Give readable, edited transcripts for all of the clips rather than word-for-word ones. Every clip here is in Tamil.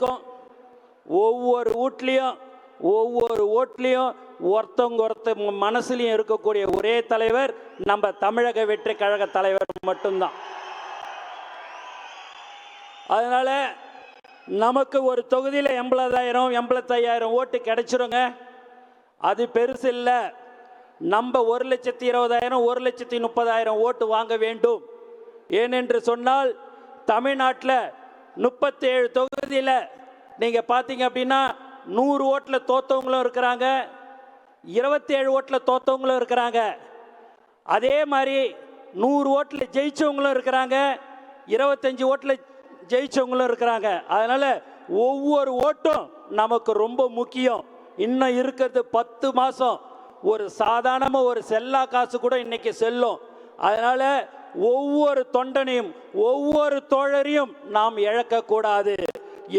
இருக்கும். ஒவ்வொரு வீட்லேயும் ஒவ்வொரு ஓட்லேயும் ஒருத்தவங்க மனசுலையும் இருக்கக்கூடிய ஒரே தலைவர் நம்ம தமிழக வெற்றி கழக தலைவர் மட்டும்தான். அதனால நமக்கு ஒரு தொகுதியில் 85,000 ஓட்டு கிடைச்சிருங்க. அது பெருசு இல்லை. நம்ம 1,20,000 1,30,000 ஓட்டு வாங்க வேண்டும். ஏனென்று சொன்னால் தமிழ்நாட்டில் 37 தொகுதியில் நீங்கள் பார்த்தீங்க அப்படின்னா 100 ஓட்டில் தோத்தவங்களும் இருக்கிறாங்க, 27 ஓட்டில் தோத்தவங்களும் இருக்கிறாங்க. அதே மாதிரி 100 ஓட்டில் ஜெயிச்சவங்களும் இருக்கிறாங்க, 25 ஓட்டில் ஜெயிச்சவங்களும் இருக்கிறாங்க. அதனால் ஒவ்வொரு ஓட்டும் நமக்கு ரொம்ப முக்கியம். இன்னும் இருக்கிறது 10 மாதம். ஒரு சாதாரணமாக ஒரு செல்லா காசு கூட இன்னைக்கு செல்லும். அதனால் ஒவ்வொரு தொண்டனையும் ஒவ்வொரு தோழரையும் நாம் இழக்கக்கூடாது.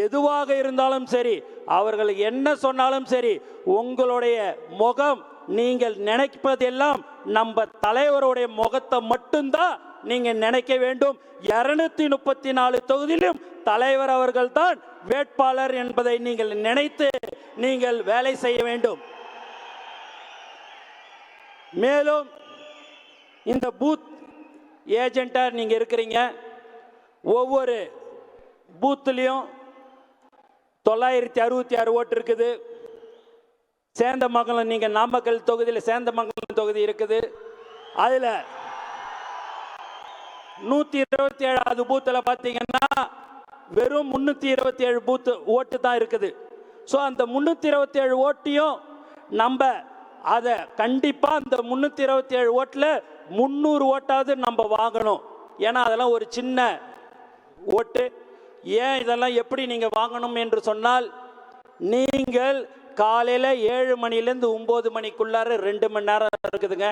எதுவாக இருந்தாலும் சரி, அவர்கள் என்ன சொன்னாலும் சரி, உங்களுடைய முகம் நீங்கள் நினைப்பதெல்லாம் நம்ம தலைவருடைய முகத்தை மட்டும்தான் நீங்கள் நினைக்க வேண்டும். 234 தொகுதியிலும் தலைவர் அவர்கள் தான் வேட்பாளர் என்பதை நீங்கள் நினைத்து நீங்கள் வேலை செய்ய வேண்டும். மேலும் இந்த பூத் ஏஜென்ட்டாக நீங்கள் இருக்கிறீங்க. ஒவ்வொரு பூத்துலேயும் 966 ஓட்டு இருக்குது. சேந்தமங்கலம், நீங்கள் நாமக்கல் தொகுதியில் சேந்தமங்கலம் தொகுதி இருக்குது. அதில் 127வது பூத்தில் பார்த்தீங்கன்னா வெறும் 327 பூத்து ஓட்டு தான் இருக்குது. ஸோ அந்த 327 ஓட்டையும் நம்ம அதை கண்டிப்பாக அந்த 327 ஓட்டில் 300 ஓட்டாவது நம்ம வாங்கணும். ஏன்னா அதெல்லாம் ஒரு சின்ன ஓட்டு. ஏன் இதெல்லாம் எப்படி நீங்கள் வாங்கணும் என்று சொன்னால், நீங்கள் காலையில் 7 மணிலேருந்து 9 மணிக்குள்ளார 2 மணி நேரம் இருக்குதுங்க.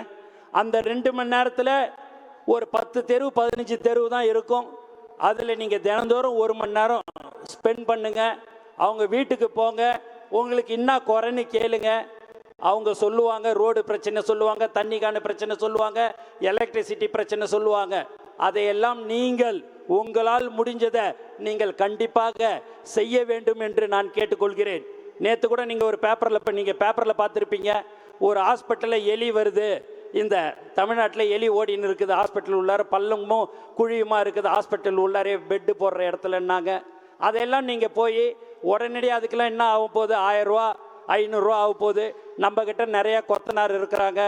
அந்த 2 மணி நேரத்தில் ஒரு 10 தெரு 15 தெரு தான் இருக்கும். அதில் நீங்கள் தினந்தோறும் 1 மணி நேரம் ஸ்பெண்ட் பண்ணுங்க. அவங்க வீட்டுக்கு போங்க, உங்களுக்கு என்ன குறைன்னு கேளுங்க. அவங்க சொல்லுவாங்க, ரோடு பிரச்சனை சொல்லுவாங்க, தண்ணிக்கான பிரச்சனை சொல்லுவாங்க, எலக்ட்ரிசிட்டி பிரச்சனை சொல்லுவாங்க. அதையெல்லாம் நீங்கள் உங்களால் முடிஞ்சதை நீங்கள் கண்டிப்பாக செய்ய வேண்டும் என்று நான் கேட்டுக்கொள்கிறேன். நேற்று கூட நீங்கள் ஒரு பேப்பரில் பார்த்துருப்பீங்க, ஒரு ஹாஸ்பிட்டலில் எலி வருது. இந்த தமிழ்நாட்டில் எலி ஓடின்னு இருக்குது. ஹாஸ்பிட்டல் உள்ளார பள்ளமும் குழியுமா இருக்குது. ஹாஸ்பிட்டல் உள்ளாரே பெட்டு போடுற இடத்துலன்னாங்க. அதையெல்லாம் நீங்கள் போய் உடனடியாக அதுக்கெல்லாம் என்ன ஆகும் போகுது, 1000 ரூபா 500 ரூபா ஆக போகுது. நம்மக்கிட்ட நிறைய கொத்தனார் இருக்கிறாங்க.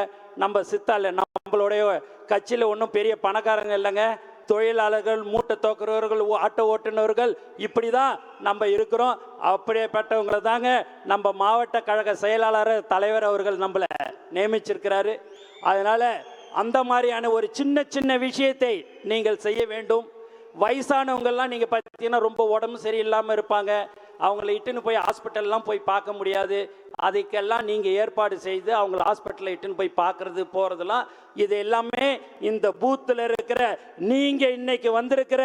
நம்ம சித்தால நம்மளுடைய கட்சியில் ஒன்றும் பெரிய பணக்காரங்க இல்லைங்க. தொழிலாளர்கள், மூட்டை தோக்குறவர்கள், ஆட்டோ ஓட்டுநர்கள், இப்படி தான் நம்ம இருக்கிறோம். அப்படியேப்பட்டவங்களை தாங்க நம்ம மாவட்ட கழக செயலாளர் தலைவர் அவர்கள் நம்மளை நியமிச்சிருக்கிறாரு. அதனால் அந்த மாதிரியான ஒரு சின்ன சின்ன விஷயத்தை நீங்கள் செய்ய வேண்டும். வயசானவங்கள்லாம் நீங்கள் பார்த்தீங்கன்னா ரொம்ப உடம்பு சரியில்லாமல் இருப்பாங்க. அவங்கள இட்டுன்னு போய் ஹாஸ்பிட்டல்லாம் போய் பார்க்க முடியாது. அதுக்கெல்லாம் நீங்கள் ஏற்பாடு செய்து அவங்கள ஹாஸ்பிட்டலில் இட்டுன்னு போய் பார்க்குறது போகிறதுலாம், இது எல்லாமே இந்த பூத்தில் இருக்கிற நீங்கள் இன்னைக்கு வந்திருக்கிற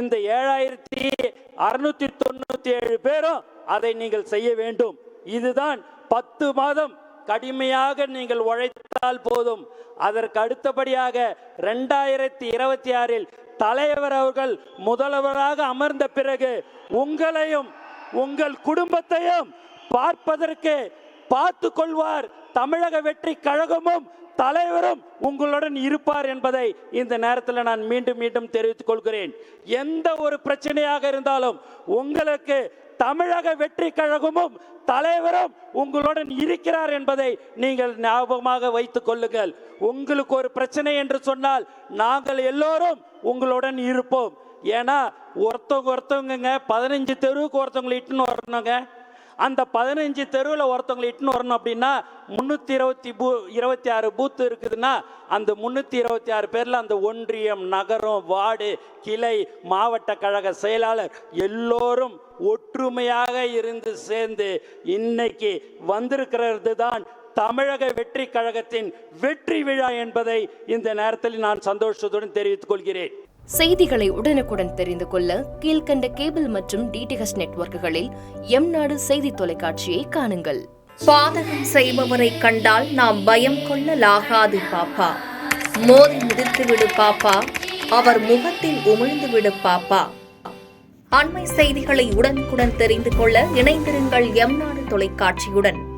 இந்த 7697 பேரும் அதை நீங்கள் செய்ய வேண்டும். இதுதான் 10 மாதம் கடுமையாக நீங்கள் உழைத்தால் போதும். அதற்கு அடுத்தபடியாக 2026 தலைவர் அவர்கள் முதல்வராக அமர்ந்த பிறகு உங்களையும் உங்கள் குடும்பத்தையும் பார்ப்பதற்கு பார்த்து கொள்வார். தமிழக வெற்றி கழகமும் தலைவரும் உங்களுடன் இருப்பார் என்பதை இந்த நேரத்தில் நான் மீண்டும் மீண்டும் தெரிவித்துக் கொள்கிறேன். எந்த ஒரு பிரச்சனையாக இருந்தாலும் உங்களுக்கு தமிழக வெற்றி கழகமும் தலைவரும் உங்களுடன் இருக்கிறார் என்பதை நீங்கள் ஞாபகமாக வைத்துக் கொள்ளுங்கள். உங்களுக்கு ஒரு பிரச்சனை என்று சொன்னால் நாங்கள் எல்லோரும் உங்களுடன் இருப்போம். ஏன்னா ஒருத்தவங்க 15 தெருவுக்கு ஒருத்தவங்களை இட்டுன்னு வரணுங்க. அந்த 15 தெருவில் ஒருத்தவங்களை இட்டுன்னு வரணும் அப்படின்னா 326 பூத்து இருக்குதுன்னா அந்த 326 பேரில் அந்த ஒன்றியம், நகரம், வார்டு, கிளை, மாவட்ட கழக செயலாளர் எல்லோரும் ஒற்றுமையாக இருந்து சேர்ந்து இன்னைக்கு வந்திருக்கிறது தான் தமிழக வெற்றி கழகத்தின் வெற்றி விழா என்பதை இந்த நேரத்தில் நான் சந்தோஷத்துடன் தெரிவித்துக் கொள்கிறேன். செய்திகளை உடனுக்குடன் தெரிந்து கொள்ள கீழ்கண்ட கேபிள் மற்றும் டிடிஹெச் நெட்வொர்க்குகளில் எம்நாடு செய்தி தொலைக்காட்சியை காணுங்கள். பாதகம் செய்பவரை கண்டால் நாம் பயம் கொள்ளலாகாது பாப்பா. மோதி மிதித்துவிடு பாப்பா, அவர் முகத்தில் உமிழ்ந்துவிடு பாப்பா. அண்மை செய்திகளை உடனுக்குடன் தெரிந்து கொள்ள இணைந்திருங்கள் எம் நாடு தொலைக்காட்சியுடன்.